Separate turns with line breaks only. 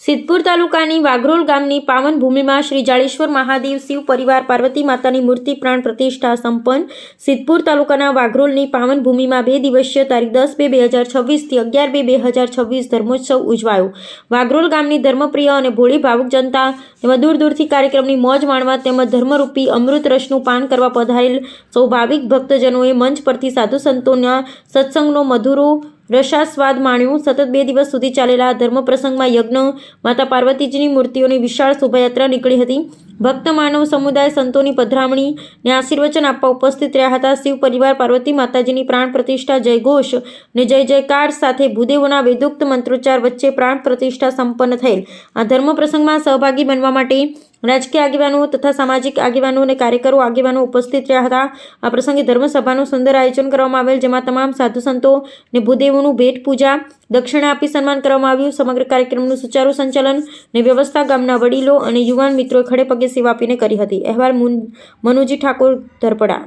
સિદ્ધપુર તાલુકાની વાઘરોલ ગામની પાવન ભૂમિમાં શ્રી જાડેશ્વર મહાદેવ શિવ પરિવાર પાર્વતી માતાની મૂર્તિ પ્રાણ પ્રતિષ્ઠા સંપન્ન। સિદ્ધપુર તાલુકાના વાઘરોલની પાવન ભૂમિમાં 2 દિવસીય તારીખ 10/2/2026 થી 11/2/2026 ધર્મોત્સવ ઉજવાયો। વાઘરોલ ગામની ધર્મપ્રિય અને ભોળી ભાવુક જનતા તેમાં દૂર દૂરથી કાર્યક્રમની મોજ માણવા તેમજ ધર્મરૂપી અમૃત રસનું પાન કરવા પધારેલ સૌ ભાવિક ભક્તજનોએ મંચ પરથી સાધુ સંતોના સત્સંગનો મધુરો રસાસ્વાદ માણ્યો। સતત 2 દિવસ સુધી ચાલેલા ધર્મ પ્રસંગમાં યજ્ઞ, માતા પાર્વતીજીની મૂર્તિઓની વિશાળ શોભાયાત્રા નીકળી હતી। ભક્ત માનવ સમુદાય સંતોની પધરામણી ને આશીર્વચન આપવા ઉપસ્થિત રહ્યા હતા। શિવ પરિવાર પાર્વતી માતાજીની પ્રાણ પ્રતિષ્ઠા જયઘોષ ને જય જયકાર સાથે ભૂદેવોના વેદોક્ત મંત્રોચ્ચાર વચ્ચે પ્રાણ પ્રતિષ્ઠા સંપન્ન થયેલ। આ ધર્મ પ્રસંગમાં સહભાગી બનવા માટે રાજકીય આગેવાનો તથા સામાજિક આગેવાનો અને કાર્યકરો આગેવાનો ઉપસ્થિત રહ્યા હતા। આ પ્રસંગે ધર્મસભાનું સુંદર આયોજન કરવામાં આવેલ, જેમાં તમામ સાધુ સંતો ને ભૂદેવોનું ભેટ પૂજા દક્ષિણા આપી સન્માન કરવામાં આવ્યું। સમગ્ર કાર્યક્રમનું સુચારુ સંચાલન ને વ્યવસ્થા ગામના વડીલો અને યુવાન મિત્રોએ ખડે પગે સેવા આપીને કરી હતી। અહેવાલ મનુજી ઠાકોર, ધરપડા।